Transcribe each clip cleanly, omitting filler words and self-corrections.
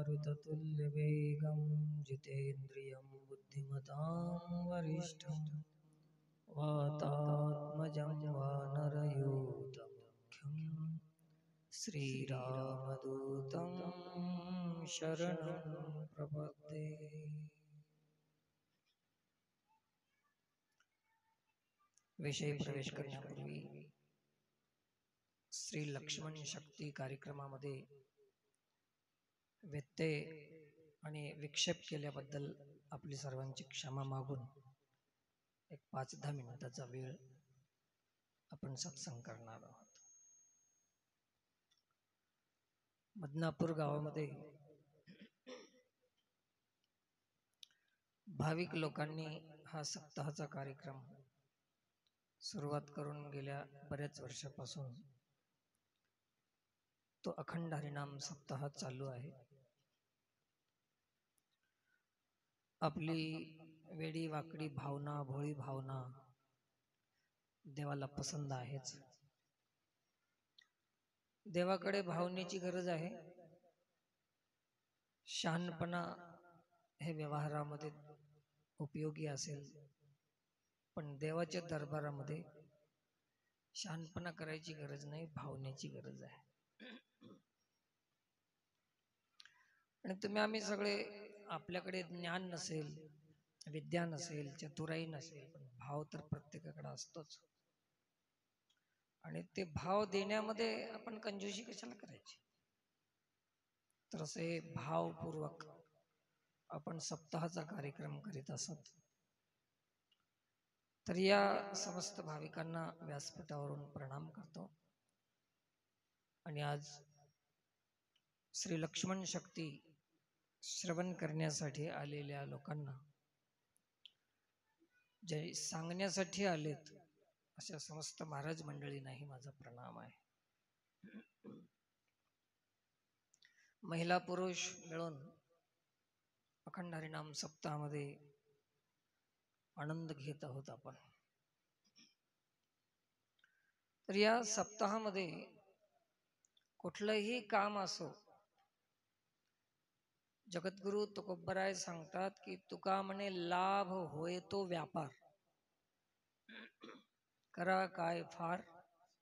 मारुततुल्यवेगं जितेन्द्रियं बुद्धिमतां वरिष्ठं वातात्मजं वानरयूथमुख्यं श्रीरामदूतं शरणं प्रपद्ये। विषय प्रवेश करण्यापूर्वी श्री लक्ष्मण शक्ती कार्यक्रमामध्ये व्यत्यय आणि विक्षेप केल्याबद्दल आपली सर्वांची क्षमा मागून एक 5-10 मिनिटाचा वेळ आपण सत्संग करणार आहोत. मदनापूर गावामध्ये भाविक लोकांनी हा सप्ताहाचा कार्यक्रम सुरुवात करून गेल्या बऱ्याच वर्षापासून तो अखंड हरिनाम सप्ताह चालू आहे. आपली वेडी वाकडी भावना, भोळी भावना देवाला पसंत आहेच. देवाकडे भावनेची गरज आहे. शहाणपणा हे व्यवहारामध्ये उपयोगी असेल, पण देवाच्या दरबारामध्ये शहाणपणा करायची गरज नाही, भावनेची गरज आहे. आणि तुम्ही आम्ही सगळे, आपल्याकडे ज्ञान नसेल, विद्या नसेल, चतुराई नसेल, पण भाव तर प्रत्येकाकडे असतोच. आणि ते भाव देण्यामध्ये आपण कंजूसी कशाला करायची. तर असे भावपूर्वक आपण सप्ताहाचा कार्यक्रम करीत असत. तर या समस्त भाविकांना व्यासपीठावरून प्रणाम करतो. आणि आज श्री लक्ष्मण शक्ती श्रवण करण्यासाठी आलेल्या लोकांना, जे सांगण्यासाठी आलेत अशा समस्त महाराज मंडळींनाही माझा प्रणाम आहे. महिला पुरुष मिळून अखंड हरिनाम सप्ताहामध्ये आनंद घेत आहोत आपण. तर या सप्ताहामध्ये कुठलंही काम असो, जगद्गुरु तुकोबराय सांगतात की तुका म्हणे लाभ होय तो व्यापार, करा काय फार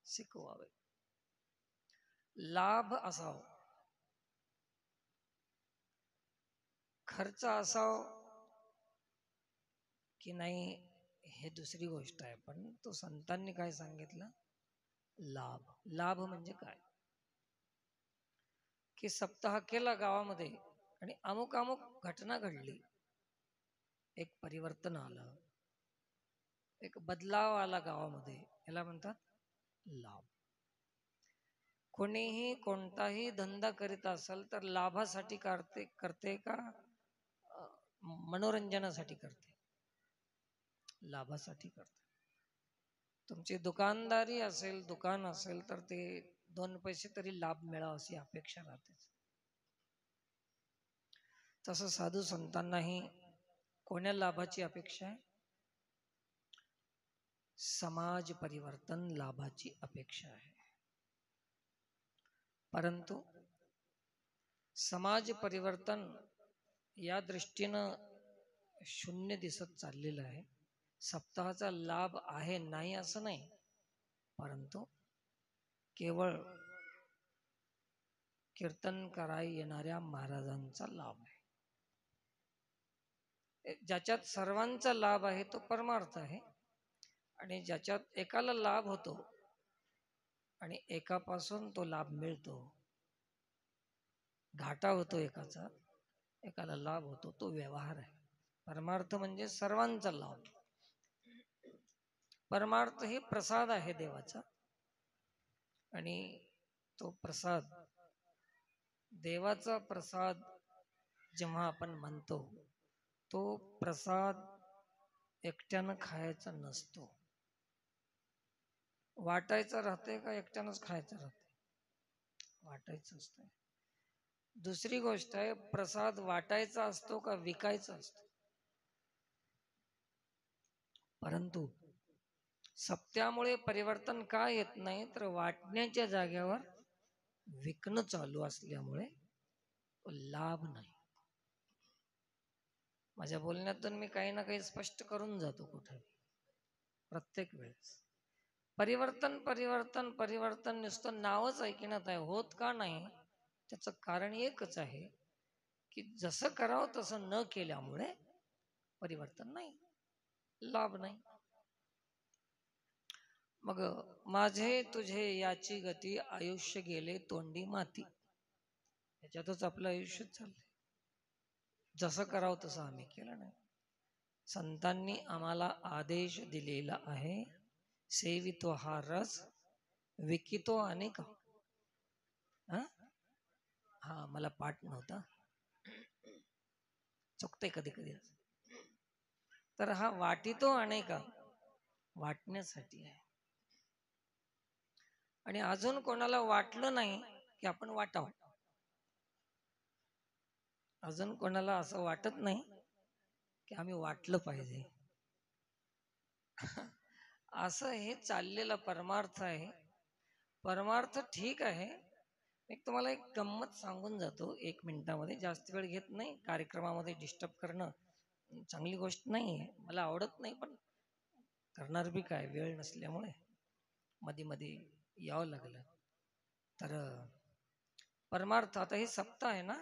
शिकवावे. लाभ असाव, खर्च असाव की नाही हे दुसरी गोष्ट आहे, पण तो संतांनी काय सांगितलं, लाभ. लाभ म्हणजे काय की सप्ताह केला गावामध्ये आणि अमुक अमुक घटना घडली, एक परिवर्तन आलं, एक बदलाव आला गावामध्ये, याला म्हणतात लाभ. कोणीही कोणताही धंदा करीत असेल तर लाभासाठी करते का मनोरंजनासाठी करते? लाभासाठी करते. तुमची दुकानदारी असेल, दुकान असेल, तर ते 2 पैसे तरी लाभ मिळावा अशी अपेक्षा राहतेच. तसं साधू संतांनाही कोण्या लाभाची अपेक्षा आहे? समाज परिवर्तन लाभाची अपेक्षा आहे. परंतु समाज परिवर्तन या दृष्टीनं शून्य दिसत चाललेलं आहे. सप्ताहाचा लाभ आहे नाही असं नाही, परंतु केवळ कीर्तन कराय येणाऱ्या महाराजांचा लाभ आहे. ज्याच्यात सर्वांचा लाभ आहे तो परमार्थ आहे. आणि ज्याच्यात एकाला लाभ होतो आणि एकापासून तो लाभ मिळतो, घाटा होतो एकाचा, एकाला लाभ होतो, तो व्यवहार आहे. परमार्थ म्हणजे सर्वांचा लाभ. परमार्थ हे प्रसाद आहे देवाचा, आणि तो प्रसाद, देवाचा प्रसाद जेव्हा आपण म्हणतो, तो प्रसाद एकट्यानं खायचा नसतो. वाटायचं राहते का एकट्यानंच खायचं राहते? वाटायचं असतं. दुसरी गोष्ट आहे, प्रसाद वाटायचा असतो का विकायचा असतो? परंतु सप्त्यामुळे परिवर्तन का येत नाही, तर वाटण्याच्या जागेवर विकणं चालू असल्यामुळे तो लाभ नाही. माझ्या बोलण्यातून मी काही ना काही स्पष्ट करून जातो कुठे प्रत्येक वेळेस. परिवर्तन परिवर्तन परिवर्तन नुसतं नावच ऐकण्यात आहे, होत का नाही त्याचं कारण एकच आहे की जसं करावं तसं न केल्यामुळे परिवर्तन नाही, लाभ नाही. मग माझे तुझे याची गती, आयुष्य गेले तोंडी माती. याच्यातच आपलं आयुष्य चाललंय. जसं करावं तसं आम्ही केलं नाही. संतांनी आम्हाला आदेश दिलेला आहे, सेवितो हा रस, विकितो अनेक. हा मला पाठ नव्हता, चुकते कधी कधी. तर हा वाटितो अनेका, वाटण्यासाठी आहे. आणि अजून कोणाला वाटलं नाही की आपण वाटावं. अजून कोणाला असं वाटत नाही की आम्ही वाटलं पाहिजे. असं हे चाललेला परमार्थ आहे. परमार्थ ठीक आहे. एक तुम्हाला एक गंमत सांगून जातो 1 मिनिटामध्ये, जास्त वेळ घेत नाही. कार्यक्रमामध्ये डिस्टर्ब करणं चांगली गोष्ट नाही आहे, मला आवडत नाही, पण करणार बी काय, वेळ नसल्यामुळे मध्ये मध्ये यावं लागलं. तर परमार्थ, आता हे सप्ताह आहे ना,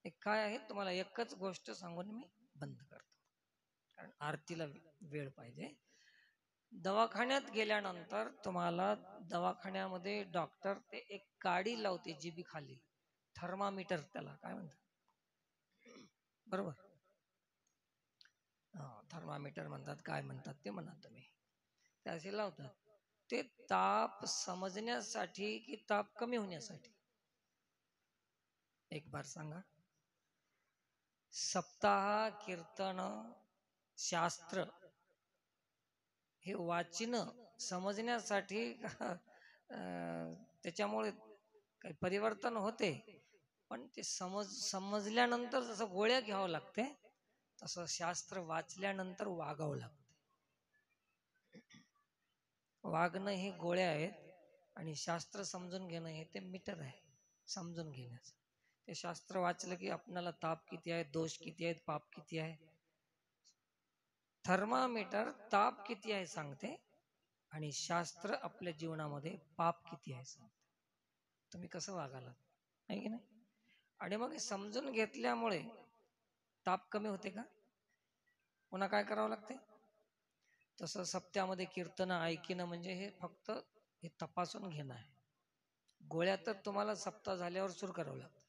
एक काय आहे तुम्हाला एकच गोष्ट सांगून मी बंद करतो, कारण आरतीला वेळ पाहिजे. दवाखान्यात गेल्यानंतर तुम्हाला दवाखान्यामध्ये डॉक्टर ते एक काडी लावते जिबी खाली, थर्मामीटर त्याला काय म्हणतात, बरोबर? थर्मामीटर म्हणतात, काय म्हणतात ते म्हणा तुम्ही, ते असे लावतात. ते ताप समजण्यासाठी की ताप कमी होण्यासाठी? एक बार सांगा. सप्ताह, कीर्तन, शास्त्र हे वाचिन समजण्यासाठी त्याच्यामुळे काही परिवर्तन होते, पण ते समजल्यानंतर जसं गोळ्या घ्यावं लागते तसं शास्त्र वाचल्यानंतर वागावं लागते. वागणं हे गोळ्या आहेत आणि शास्त्र समजून घेणं हे ते मीटर आहे समजून घेण्याचं. ते शास्त्र वाचलं की आपल्याला ताप किती आहे, दोष किती आहेत, पाप किती आहे. थर्मामीटर ताप किती आहे सांगते आणि शास्त्र आपल्या जीवनामध्ये पाप किती आहे सांगते. तुम्ही कसं वागाला, आहे की नाही? आणि मग समजून घेतल्यामुळे ताप कमी होते का? पुन्हा काय करावं लागते? तसं सप्त्यामध्ये कीर्तन ऐकणं म्हणजे हे फक्त हे तपासून घेणं आहे. गोळ्या तर तुम्हाला सप्ताह झाल्यावर सुरू करावं लागतं.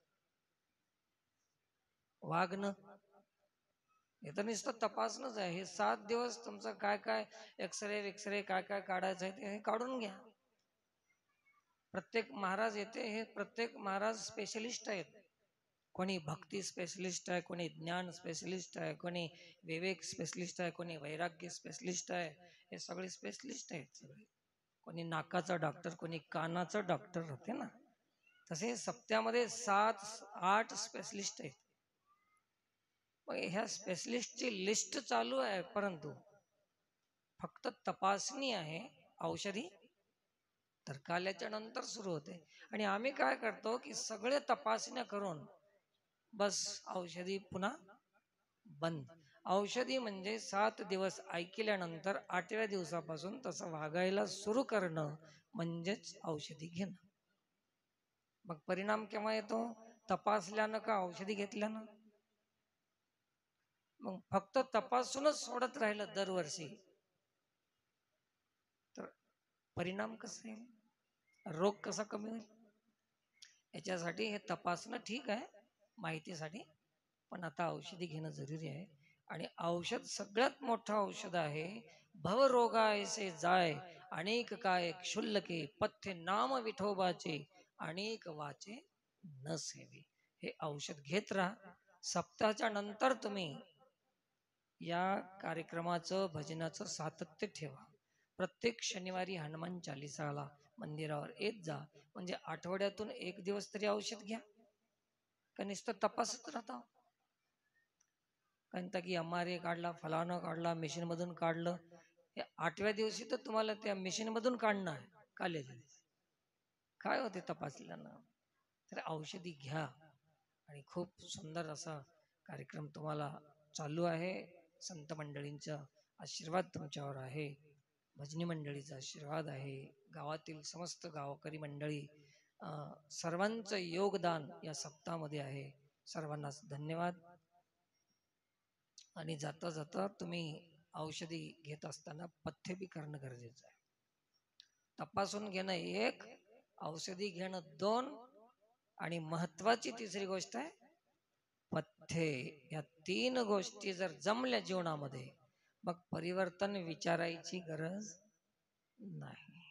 वागणं हे तर नुसतं तपासणंच आहे. हे 7 दिवस तुमचं काय काय एक्सरे काय काय काढायचं आहे ते हे काढून घ्या. प्रत्येक महाराज येते, हे प्रत्येक महाराज स्पेशलिस्ट आहेत. कोणी भक्ती स्पेशलिस्ट आहे, कोणी ज्ञान स्पेशलिस्ट आहे, कोणी विवेक स्पेशलिस्ट आहे, कोणी वैराग्य स्पेशलिस्ट आहे. हे सगळे स्पेशलिस्ट आहेत सगळे. कोणी नाकाचा डॉक्टर, कोणी कानाचा डॉक्टर होते ना, तसे सप्त्यामध्ये 7-8 स्पेशलिस्ट आहेत. मग ह्या स्पेशलिस्टची लिस्ट चालू आहे, परंतु फक्त तपासणी आहे. औषधी तर काल्याच्या नंतर सुरू होते. आणि आम्ही काय करतो की सगळे तपासण्या करून बस औषधी पुन्हा बंद. औषधी म्हणजे 7 दिवस ऐकल्यानंतर 8व्या दिवसापासून तसं वागायला सुरू करणं म्हणजेच औषधी घेणं. मग परिणाम केव्हा येतो? तपासल्यानं का औषधी घेतल्यानं? मग फक्त तपासूनच सोडत राहिलं दरवर्षी तर परिणाम कसा येईल, रोग कसा कमी होईल? याच्यासाठी हे तपासणं ठीक आहे माहितीसाठी, पण आता औषधी घेणं जरुरी आहे. आणि औषध सगळ्यात मोठं औषध आहे. भवरोगा ऐसे जाय अनेक काय क्षुल्लके, पथ्य नाम विठोबाचे अनेक वाचे न सेवे. हे औषध घेत राहा. सप्ताहाच्या नंतर तुम्ही या कार्यक्रमाचं भजनाचं सातत्य ठेवा. प्रत्येक शनिवारी हनुमान चालिसाला मंदिरावर येत जा. म्हणजे आठवड्यातून 1 दिवस तरी औषध घ्या. का नुसतं तपासत राहता? कारण की एमआरए काढला, फलानं काढला, मशीन मधून काढलं, हे 8व्या दिवशी तर तुम्हाला त्या मशीन मधून काढणं आहे कालेज. काय होते तपासल्यानं? तर औषधी घ्या. आणि खूप सुंदर असा कार्यक्रम तुम्हाला चालू आहे. संत मंडळींचा आशीर्वाद तुमच्यावर आहे, भजनी मंडळीचा आशीर्वाद आहे, गावातील समस्त गावकरी मंडळी सर्वांचं योगदान या सप्ताहामध्ये आहे. सर्वांनाच धन्यवाद. आणि जाता जाता तुम्ही औषधी घेत असताना पथ्य बी करणं गरजेचं आहे. तपासून घेणं एक, औषधी घेणं दोन, आणि महत्वाची तिसरी गोष्ट आहे पथ्ये. या तीन गोष्टी जर जमल्या जीवनामध्ये, मग परिवर्तन विचारायची गरज नाही,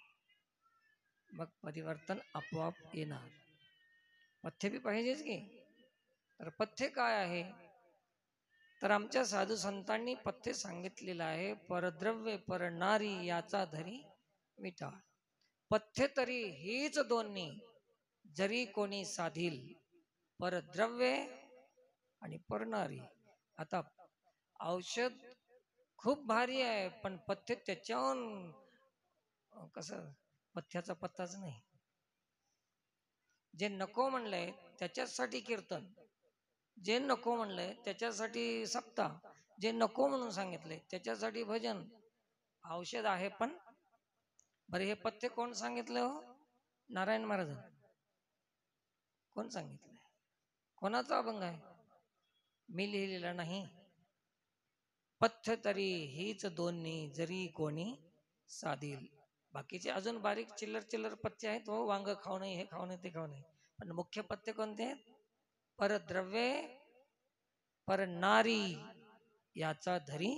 मग परिवर्तन आपोआप येणार. पथ्य बी पाहिजेच की. तर पथ्य काय आहे? तर आमच्या साधू संतांनी पथ्य सांगितलेलं आहे, परद्रव्य परनारी याचा धरी विटाळ. पथ्य तरी हीच दोन्ही जरी कोणी साधील, परद्रव्य आणि परनारी. आता औषध खूप भारी आहे, पण पथ्य त्याच्याहून कसं, पथ्याचा पत्ताच नाही. जे नको म्हणलंय त्याच्यासाठी कीर्तन, जे नको म्हणलंय त्याच्यासाठी सप्ताह, जे नको म्हणून सांगितलंय त्याच्यासाठी भजन. औषध आहे पण बरं, हे पथ्य कोण सांगितलं हो? नारायण महाराज. कोण सांगितलंय? कोणाचा अभंग आहे? मी लिहिलेला नाही. पथ्य तरी हीच दोन्ही जरी कोणी साधील. बाकीचे अजून बारीक चिल्लर चिल्लर पथ्य आहेत हो, वांग खाऊ नये, हे खाऊ नये, ते खाऊ नये, पण मुख्य पथ्य कोणते आहेत? परद्रव्ये परनारी याचा धरी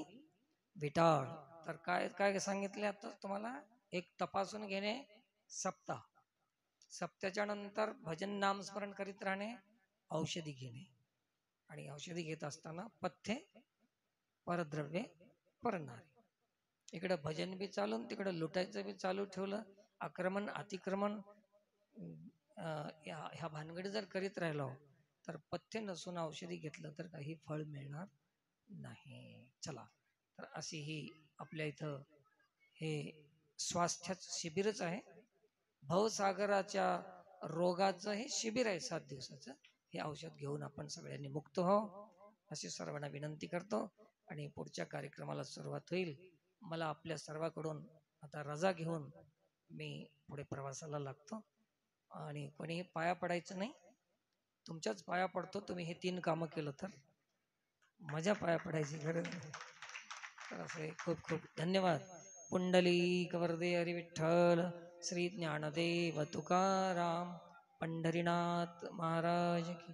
विटाळ. तर काय काय सांगितले आता तुम्हाला? एक, तपासून घेणे सप्ताह, सप्त्याच्या नंतर भजन नामस्मरण करीत राहणे, औषधी घेणे, आणि औषधी घेत असताना पथ्य परद्रव्ये परनारी. इकडे भजन बी चालून तिकडे लुटायचं बी चालू ठेवलं. आक्रमण अतिक्रमण ह्या भानगडी जर करीत राहिलो तर पथ्य नसून औषधी घेतलं तर काही फळ मिळणार नाही. चला, तर अशी ही आपल्या इथं हे स्वास्थ्याचं शिबिरच आहे. भवसागराच्या रोगाचं हे शिबिर आहे 7 दिवसाचं. हे औषध घेऊन आपण सगळ्यांनी मुक्त हो, अशी सर्वांना विनंती करतो. आणि पुढच्या कार्यक्रमाला सुरुवात होईल. मला आपल्या सर्वांकडून आता रजा घेऊन मी पुढे प्रवासाला लागतो. आणि कोणीही पाया पडायचं नाही, तुमच्याच पाया पडतो. तुम्ही हे 3 कामं केलं तर, माझ्या पाया पडायची गरज नाही. तर असे खूप खूप धन्यवाद. पुंडलिक वरदे हरी विठ्ठल. श्री ज्ञानदेव तुकाराम पंढरीनाथ महाराज की